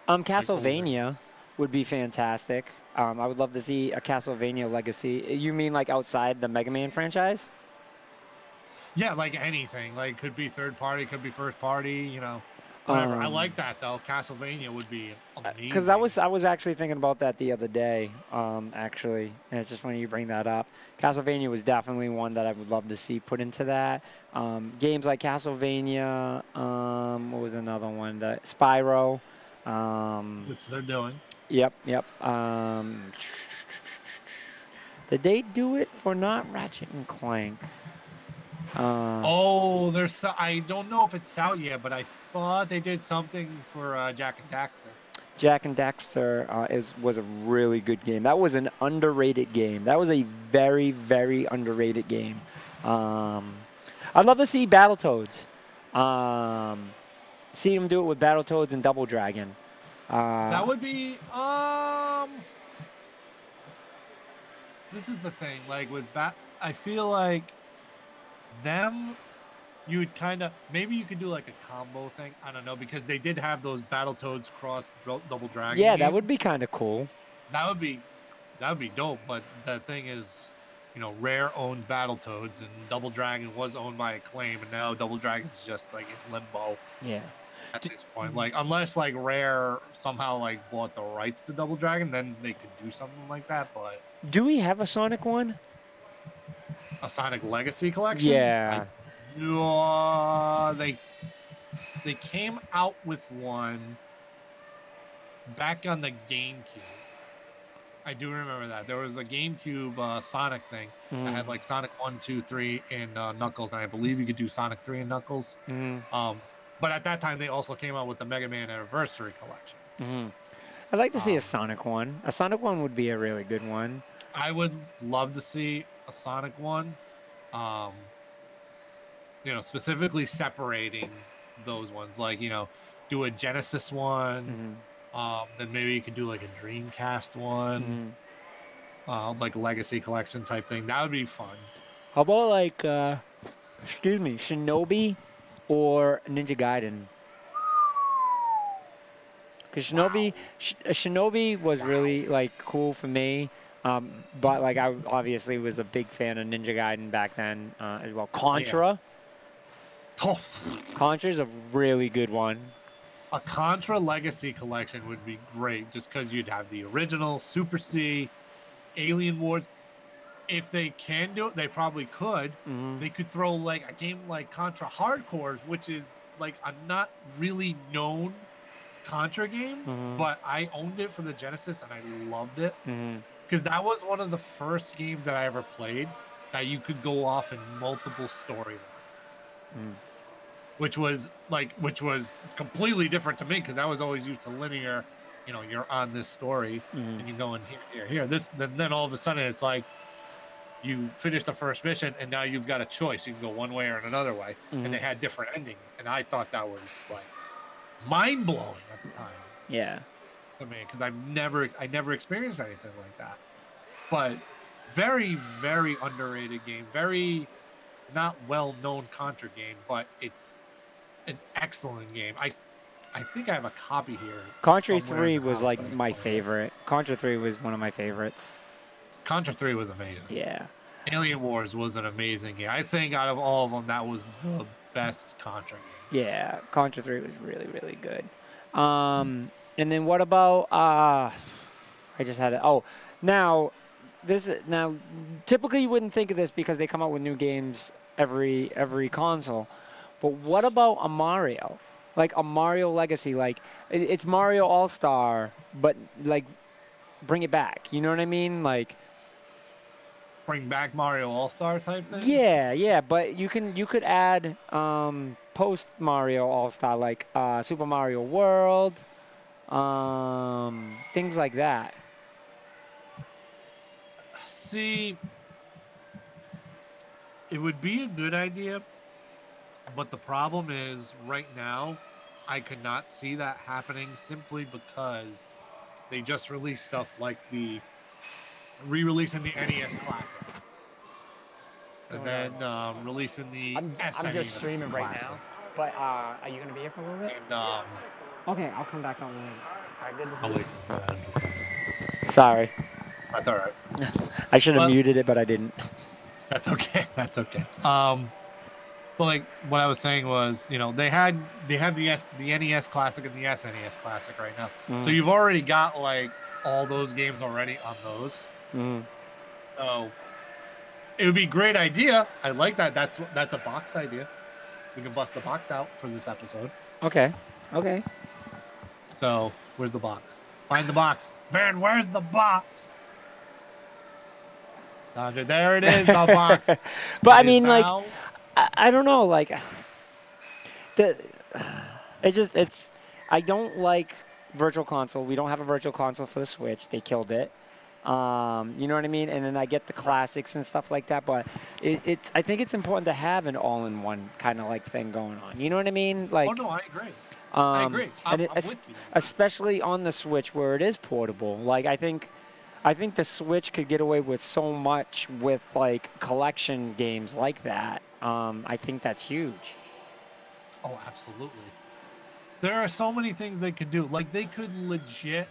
point? Castlevania would be fantastic. I would love to see a Castlevania Legacy. You mean like outside the Mega Man franchise? Yeah, like anything. Like could be third party, could be first party. Whatever. I like that though. Castlevania would be amazing. Because I was actually thinking about that the other day. Actually, and it's just funny you bring that up. Castlevania was definitely one that I would love to see put into that. Games like Castlevania. What was another one? Spyro. Which they're doing. Yep. Did they do it for not Ratchet and Clank? I don't know if it's out yet, but I thought they did something for Jack and Daxter. Jack and Daxter was a really good game. That was an underrated game. That was a very, very underrated game. I'd love to see Battletoads. See them do it with Battletoads and Double Dragon. That would be this is the thing, like with I feel like you would kind of maybe you could do like a combo thing. I don't know, because they did have those Battletoads cross Double Dragon. Yeah, games. that would be kind of cool. That would be dope. But the thing is, Rare owned Battletoads, and Double Dragon was owned by Acclaim, and now Double Dragon's just like in limbo. Yeah. At this point, like unless like Rare somehow like bought the rights to Double Dragon, then they could do something like that. But do we have a Sonic one? A Sonic Legacy collection? Yeah. They came out with one back on the GameCube. I do remember that. There was a GameCube Sonic thing that had like Sonic 1, 2, 3, and Knuckles, and I believe you could do Sonic 3 and Knuckles. But at that time, they also came out with the Mega Man Anniversary Collection. I'd like to see a Sonic one. A Sonic one would be a really good one. I would love to see a Sonic one. Specifically separating those ones. Like, do a Genesis one. Then maybe you could do like a Dreamcast one. Like a Legacy Collection type thing. That would be fun. How about like, Shinobi or Ninja Gaiden? Because Shinobi was really like cool for me. But like I obviously was a big fan of Ninja Gaiden back then as well. Contra. Oh. Contra's a really good one. A Contra Legacy Collection would be great, just because you'd have the original, Super C, Alien Wars. If they can do it, they probably could. They could throw like a game like Contra Hardcore, which is like a not really known Contra game, but I owned it for the Genesis and I loved it. Because that was one of the first games that I ever played that you could go off in multiple storylines. Which was completely different to me, because I was always used to linear. You're on this story and you go in here. Then all of a sudden it's like you finish the first mission and now you've got a choice. You can go one way or another way, and they had different endings. And I thought that was like mind blowing at the time. Yeah. I mean, because I never experienced anything like that. But very, very underrated game. Very not well-known Contra game, but it's an excellent game. I think I have a copy here. Contra 3 was like my favorite. Contra 3 was one of my favorites. Contra 3 was amazing. Yeah. Alien Alien Wars was an amazing game. I think out of all of them, that was the best Contra game. Yeah, Contra 3 was really, really good. And then what about I just had it. Oh, now typically you wouldn't think of this because they come out with new games every console. But what about a Mario? Like a Mario Legacy, like it's Mario All-Star, but like bring it back. You know what I mean? Like bring back Mario All-Star type thing? Yeah, but you could add post Mario All-Star, like Super Mario World, things like that. see, it would be a good idea, but the problem is right now, I could not see that happening simply because they just released stuff like the re-releasing the NES Classic, and then releasing the I'm just SNES streaming right Classic. now. But are you gonna be here for a little bit? And Okay, I'll come back on later. All right, good to I'll see wait for that. Sorry, That's all right. I should have Well- muted it, but I didn't. That's okay. That's okay. But like what I was saying was, you know, they had the NES Classic and the SNES Classic right now. So you've already got like all those games already on those. So it would be a great idea. I like that. That's a box idea. We can bust the box out for this episode. Okay. Okay. So where's the box? Find the box. Van, where's the box? Sandra, there it is, the box. But I mean, like, I don't know, like, I don't like Virtual Console. We don't have a Virtual Console for the Switch. They killed it. You know what I mean? And then I get the classics and stuff like that, but I think it's important to have an all-in-one kind of like thing going on. You know what I mean? Like, oh no, I agree. I agree. I'm with you. Especially on the Switch where it is portable. Like, I think the Switch could get away with so much with like collection games like that. I think that's huge. Oh, absolutely. There are so many things they could do. Like, they could legit.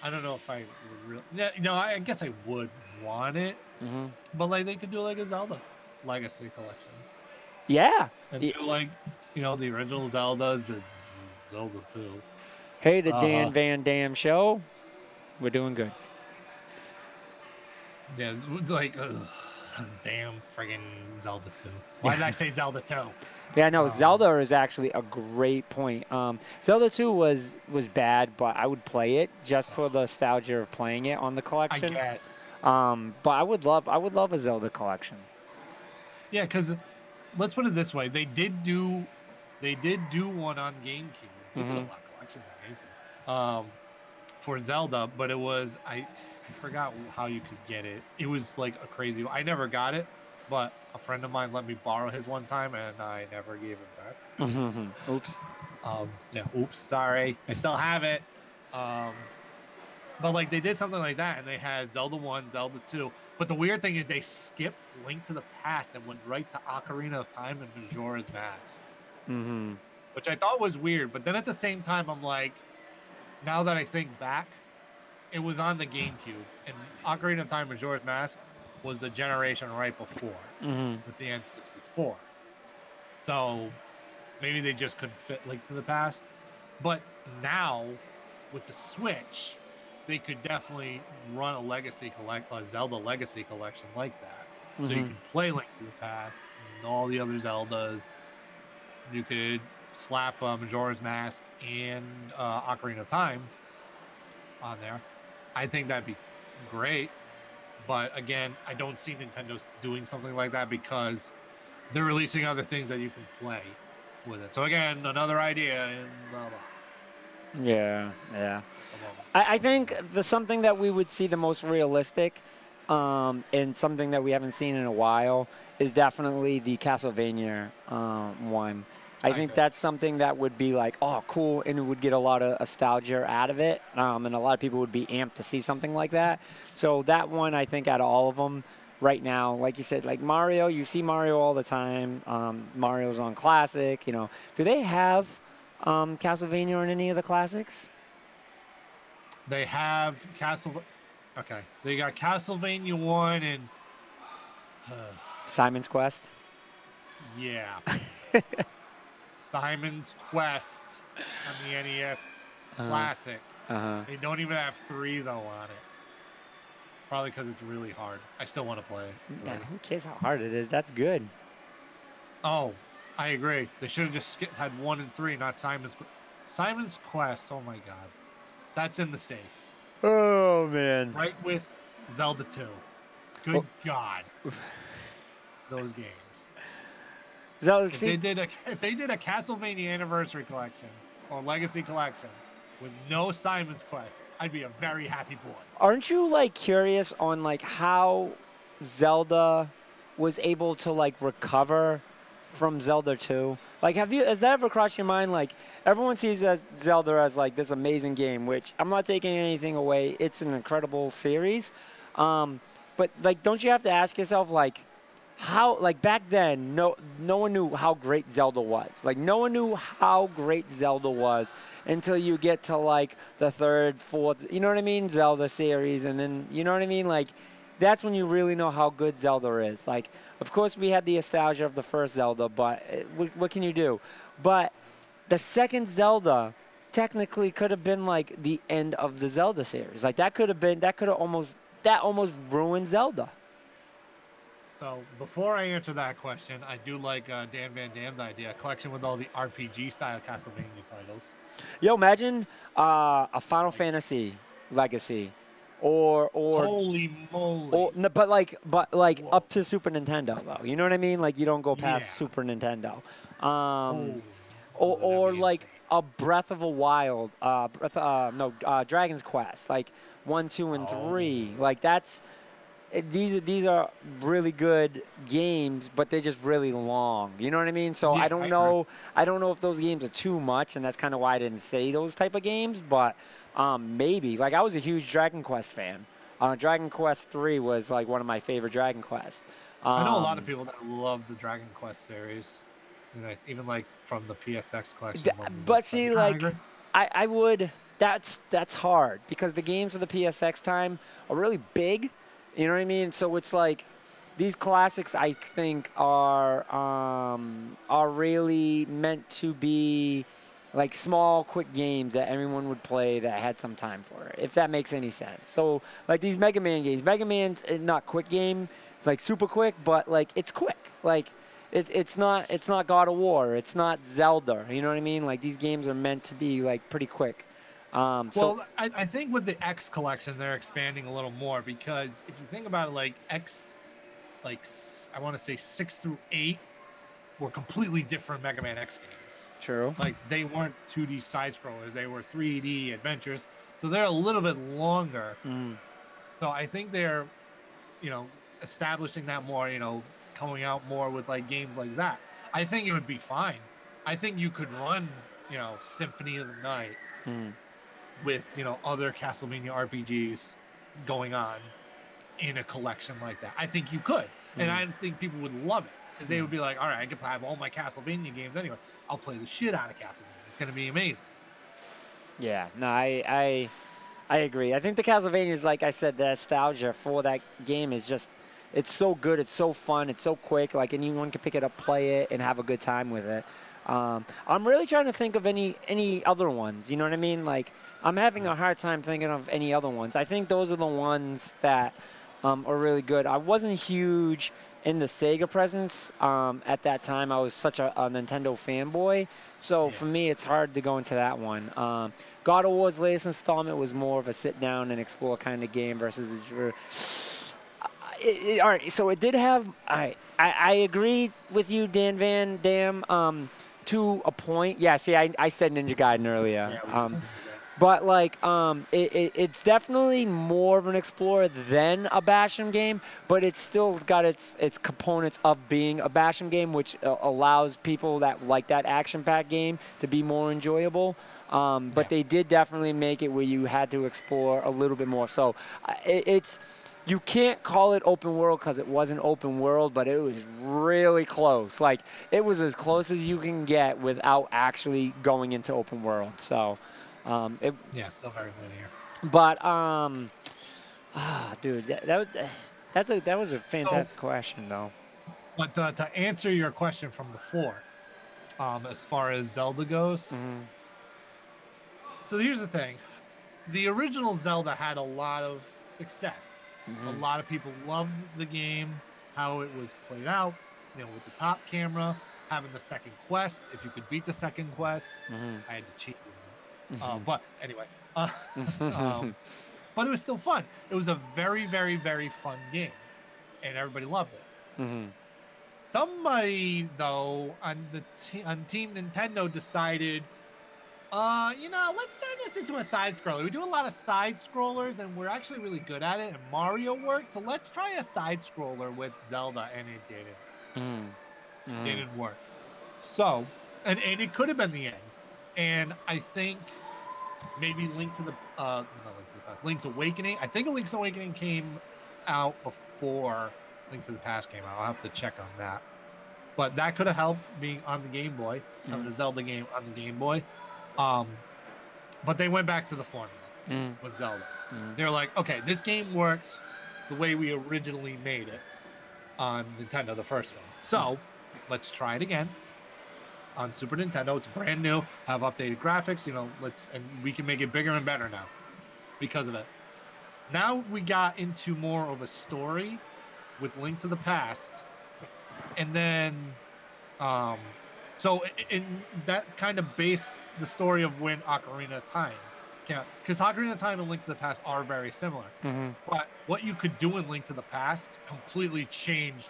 I don't know if I would really. Yeah, no, I guess I would want it. But like, they could do like a Zelda Legacy collection. Yeah. And do like, you know, the original Zeldas and Zelda 2. Hey, the Dan Van Dam show. We're doing good. Yeah, like, damn friggin' Zelda 2. Why did I say Zelda 2? Yeah, no, Zelda is actually a great point. Zelda 2 was bad, but I would play it just for the nostalgia of playing it on the collection. I guess. But I would love a Zelda collection. Yeah, because let's put it this way: they did do one on GameCube. They did a lot of collections on GameCube for Zelda, but it was I forgot how you could get it. It was like a crazy. I never got it, but a friend of mine let me borrow his one time, and I never gave it back. Oops. Yeah. Oops. Sorry. I still have it. But like they did something like that, and they had Zelda 1, Zelda 2. But the weird thing is they skipped Link to the Past and went right to Ocarina of Time and Majora's Mask. Which I thought was weird. But then at the same time, I'm like, now that I think back, it was on the GameCube, and Ocarina of Time, Majora's Mask was the generation right before with the N64. So maybe they just couldn't fit Link to the Past. But now with the Switch, they could definitely run a Zelda Legacy collection like that. So you can play Link to the Past and all the other Zeldas. You could slap Majora's Mask and Ocarina of Time on there. I think that'd be great. But again, I don't see Nintendo doing something like that because they're releasing other things that you can play with it. So again, another idea and blah, blah. Yeah. I think something that we would see the most realistic and something that we haven't seen in a while is definitely the Castlevania one. I think that's something that would be like, oh, cool, and it would get a lot of nostalgia out of it, and a lot of people would be amped to see something like that. So that one, I think, out of all of them right now, like you said, like Mario, you see Mario all the time. Mario's on Classic, you know. Do they have Castlevania on any of the classics? They have Okay, they got Castlevania 1 and Simon's Quest. Yeah. Simon's Quest on the NES Classic. They don't even have 3 though on it. Probably because it's really hard. I still want to play it. Yeah, who cares how hard it is? That's good. Oh, I agree. They should have just had 1 and 3, not Simon's Quest. Oh my god, that's in the safe. Oh man. Right with Zelda 2. Good God. Those games. Zelda, if they did a Castlevania Anniversary Collection or Legacy Collection with no Simon's Quest, I'd be a very happy boy. Aren't you like curious on like how Zelda was able to like recover from Zelda 2? Like, has that ever crossed your mind? Like, everyone sees Zelda as like this amazing game, which I'm not taking anything away. It's an incredible series. But like, don't you have to ask yourself like, how, like back then, no one knew how great Zelda was. Like, no one knew how great Zelda was until you get to like the third, fourth, you know what I mean, Zelda series, and then you know what I mean, like that's when you really know how good Zelda is. Like, of course, we had the nostalgia of the first Zelda, but what can you do? But the second Zelda technically could have been like the end of the Zelda series. Like that could have almost ruined Zelda. So before I answer that question, I do like Dan Van Dam's idea, a collection with all the RPG-style Castlevania titles. Yo, imagine a Final Fantasy Legacy, or Holy moly! or no, but like Whoa. up to Super Nintendo though. You know what I mean? Like you don't go past Yeah. Super Nintendo. Oh, Or that'd be like insane. a Breath of a Wild, Dragon's Quest, like 1, 2, and 3. Like that's these are really good games, but they're just really long. You know what I mean? So Yeah, I don't I know. agree. I don't know if those games are too much, and that's kind of why I didn't say those type of games. But maybe. Like I was a huge Dragon Quest fan. Dragon Quest 3 was like one of my favorite Dragon Quests. I know a lot of people that love the Dragon Quest series, and even like from the PSX collection. But see, like I would. That's hard because the games for the PSX time are really big. You know what I mean? So it's like these classics, I think, are really meant to be like small, quick games that everyone would play that had some time for it, if that makes any sense. So like these Mega Man games, Mega Man's not quick game, it's like super quick, but like it's quick. Like it's not God of War, it's not Zelda. You know what I mean? Like these games are meant to be like pretty quick. Well, I think with the X collection, they're expanding a little more because if you think about it, like X, like I want to say 6 through 8 were completely different Mega Man X games. True. Like they weren't 2D side scrollers; they were 3D adventures. So they're a little bit longer. So I think they're, establishing that more. Coming out more with like games like that. I think it would be fine. I think you could run, Symphony of the Night. With other Castlevania RPGs going on in a collection like that. I think you could, and I think people would love it because they would be like, all right, I can have all my Castlevania games anyway. I'll play the shit out of Castlevania. It's gonna be amazing. Yeah, no, I agree. I think the Castlevanias, like I said, the nostalgia for that game is just, it's so good, it's so fun, it's so quick. Like anyone can pick it up, play it, and have a good time with it. I'm really trying to think of any other ones. You know what I mean? Like I'm having a hard time thinking of any other ones. I think those are the ones that are really good. I wasn't huge in the Sega presence at that time. I was such a Nintendo fanboy. So for me, it's hard to go into that one. God of War's latest installment was more of a sit down and explore kind of game versus all right, so it did have. All right, I agree with you, Dan Van Dam. To a point, yeah. See, I said Ninja Gaiden earlier, but like, it's definitely more of an explorer than a Basham game, but it's still got its components of being a Basham game, which allows people that like that action-packed game to be more enjoyable. But they did definitely make it where you had to explore a little bit more. So it's. You can't call it open world because it wasn't open world, but it was really close. Like, it was as close as you can get without actually going into open world. So, still very linear. But, dude, that was a fantastic question, though. But to answer your question from before, as far as Zelda goes, so here's the thing: the original Zelda had a lot of success. A lot of people loved the game, how it was played out, with the top camera, having the second quest. If you could beat the second quest, I had to cheat. But anyway, but it was still fun. It was a very, very, very fun game, and everybody loved it. Somebody though on Team Nintendo decided Let's turn this into a side scroller. We do a lot of side scrollers, and we're actually really good at it. And Mario worked, so let's try a side scroller with Zelda, and it didn't work. So, and it could have been the end. And I think maybe Link to the not Link to the Past, Link's Awakening. I think Link's Awakening came out before Link to the Past came out. I'll have to check on that. But that could have helped being on the Game Boy, having the Zelda game on the Game Boy. But they went back to the formula with Zelda. They're like, okay, this game works the way we originally made it on Nintendo, the first one. So let's try it again on Super Nintendo. It's brand new, have updated graphics, and we can make it bigger and better now because of it. Now we got into more of a story with Link to the Past. And then, so in that kind of base the story of when Ocarina of Time came out. Because Ocarina of Time and Link to the Past are very similar. But what you could do in Link to the Past completely changed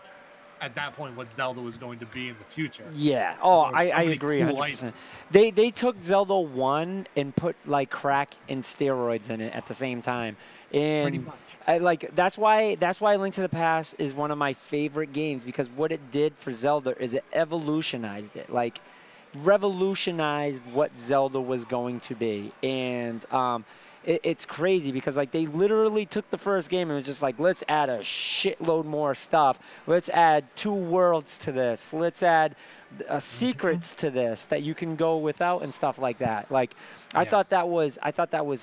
at that point what Zelda was going to be in the future. Yeah. Oh, I agree 100%. They took Zelda 1 and put like crack and steroids in it at the same time. And that's why Link to the Past is one of my favorite games, because what it did for Zelda is it evolutionized it. Like revolutionized what Zelda was going to be. And it's crazy because like they literally took the first game and was just like, let's add a shitload more stuff. Let's add 2 worlds to this. Let's add secrets to this that you can go without and stuff like that. Like I thought that was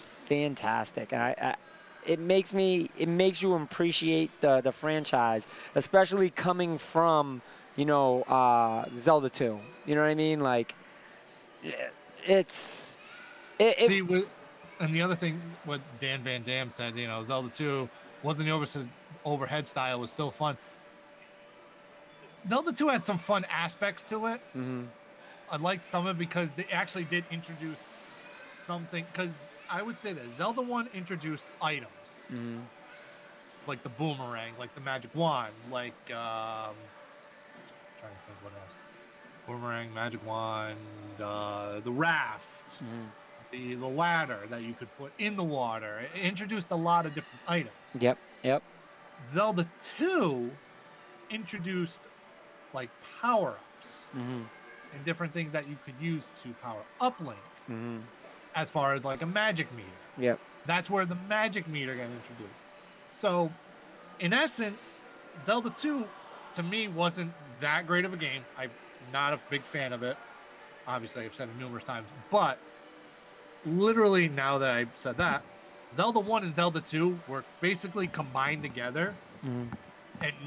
fantastic. And it makes you appreciate the franchise, especially coming from Zelda 2. You know what I mean? Like and the other thing, what Dan Van Dam said, Zelda 2 wasn't the overhead style, was still fun. Zelda 2 had some fun aspects to it. I liked some of it because they actually did introduce something. Because I would say that Zelda 1 introduced items. Like the boomerang, like the magic wand, like, trying to think what else. Boomerang, magic wand, the raft. The ladder that you could put in the water. It introduced a lot of different items. Yep. Zelda 2 introduced like power-ups and different things that you could use to power up Link. As far as like a magic meter. Yep. That's where the magic meter got introduced. So, in essence, Zelda 2 to me wasn't that great of a game. I'm not a big fan of it. Obviously, I've said it numerous times, but literally, now that I've said that, Zelda 1 and Zelda 2 were basically combined together and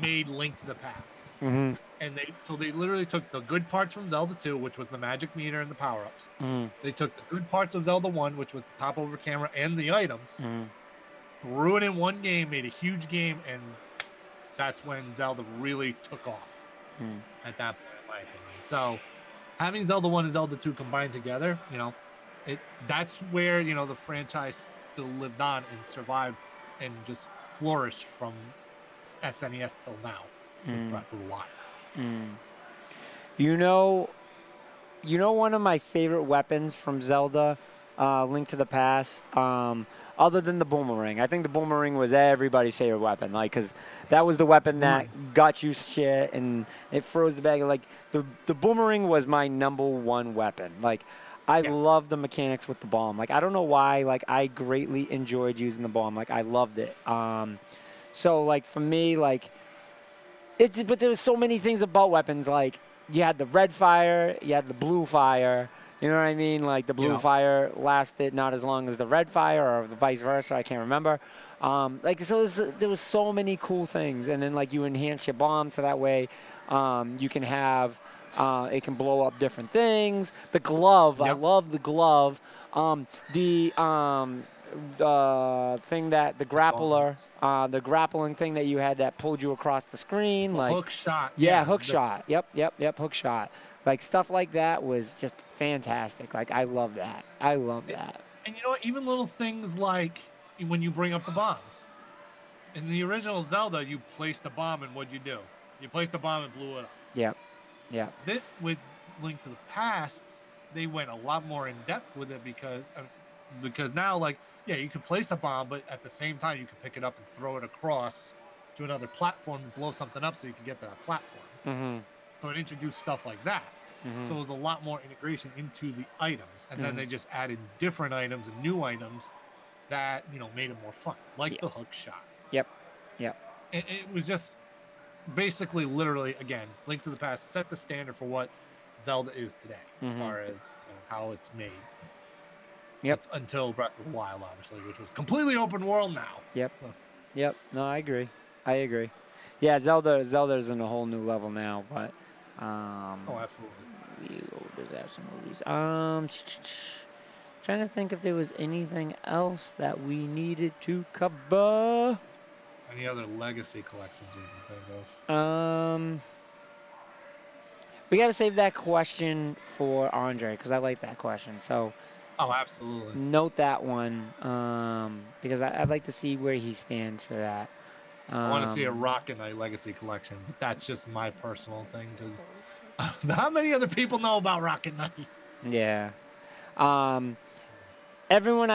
made Link to the Past. And they literally took the good parts from Zelda 2, which was the magic meter and the power-ups. They took the good parts of Zelda 1, which was the top-over camera and the items, threw it in one game, made a huge game, and that's when Zelda really took off at that point, in my opinion. So, having Zelda 1 and Zelda 2 combined together, that's where the franchise still lived on and survived and just flourished from SNES till now with Breath of the Wild. One of my favorite weapons from Zelda, Link to the Past, other than the boomerang. I think the boomerang was everybody's favorite weapon, like, because that was the weapon that got you shit and it froze the bag. Like the boomerang was my #1 weapon. Like. I love the mechanics with the bomb. Like, I don't know why. Like, I greatly enjoyed using the bomb. Like, I loved it. So, like, for me, like, but there was so many things about weapons. Like, you had the red fire, you had the blue fire. You know what I mean? Like, the blue fire lasted not as long as the red fire, or the vice versa. I can't remember. There was so many cool things. And then, like, you enhance your bomb so that way you can have... it can blow up different things. The glove, I love the glove. The thing that the grappler, the grappling thing that you had that pulled you across the screen, like hook shot. Yeah, hook shot. Yep, hook shot. Like stuff like that was just fantastic. Like I love that. I love that. And even little things like when you bring up the bombs. In the original Zelda, you placed the bomb, and what'd you do? You placed the bomb and blew it up. Yep. Yeah. With Link to the Past, they went a lot more in depth with it because now, like, yeah, you can place a bomb, but at the same time, you can pick it up and throw it across to another platform and blow something up so you can get to that platform. Mm-hmm. So it introduced stuff like that. Mm-hmm. So it was a lot more integration into the items, and then they just added different items and new items that, you know, made it more fun, like the hook shot. Yep. Yep. It was just basically, literally, again, Link to the Past set the standard for what Zelda is today, as far as, you know, how it's made. Yep. It's until Breath of the Wild, obviously, which was completely open world now. Yep. So. Yep. No, I agree. Yeah, Zelda's in a whole new level now, but Oh, absolutely. We did have some movies. Trying to think if there was anything else that we needed to cover. Any other legacy collections you can think of? We got to save that question for Andre because I like that question. So, oh, absolutely. Note that one because I'd like to see where he stands for that. I want to see a Rocket Knight legacy collection, but that's just my personal thing because how many other people know about Rocket Knight? Yeah. Everyone,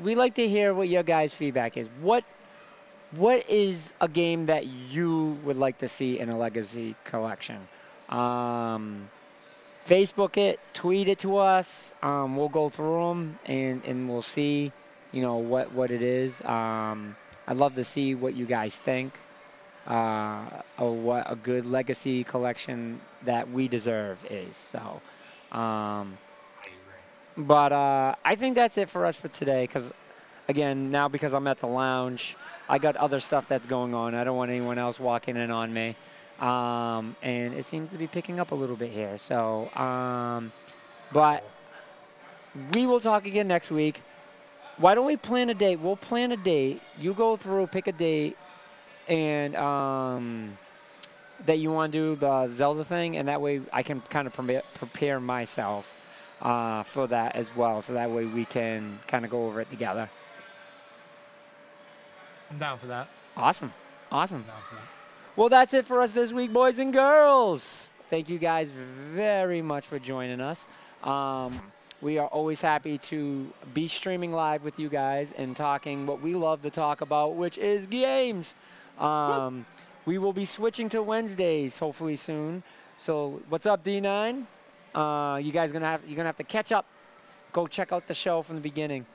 we like to hear what your guys' feedback is. What is a game that you would like to see in a legacy collection? Facebook it, tweet it to us. We'll go through them and we'll see, you know, what it is. I'd love to see what you guys think, or what a good legacy collection that we deserve is. So, but I think that's it for us for today. Because, again, now because I'm at the lounge, I got other stuff that's going on. I don't want anyone else walking in on me. And it seems to be picking up a little bit here. So, but we will talk again next week. Why don't we plan a date? We'll plan a date. You go through, pick a date, and that you want to do the Zelda thing, and that way I can kind of prepare myself for that as well. So that way we can kind of go over it together. I'm down for that. Awesome. Awesome. I'm down for that. Well, that's it for us this week, boys and girls. Thank you guys very much for joining us. We are always happy to be streaming live with you guys and talking what we love to talk about, which is games. We will be switching to Wednesdays hopefully soon. So what's up, D9? You guys you're gonna have to catch up. Go check out the show from the beginning.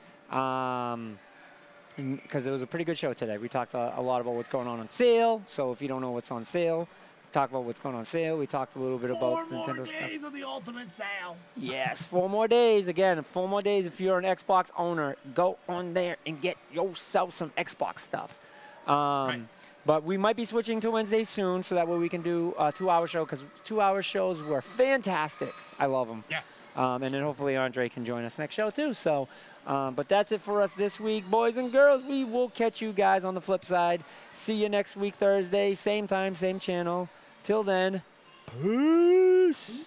Because it was a pretty good show today. We talked a lot about what's going on sale. So if you don't know what's on sale, talk about what's going on sale. We talked a little bit about Nintendo stuff. 4 more days of the ultimate sale. Yes, 4 more days. Again, 4 more days. If you're an Xbox owner, go on there and get yourself some Xbox stuff. Right. But we might be switching to Wednesday soon, so that way we can do a 2-hour show, because 2-hour shows were fantastic. I love them. Yes. And then hopefully Andre can join us next show too. So, but that's it for us this week, boys and girls. We will catch you guys on the flip side. See you next week, Thursday. Same time, same channel. Till then, peace.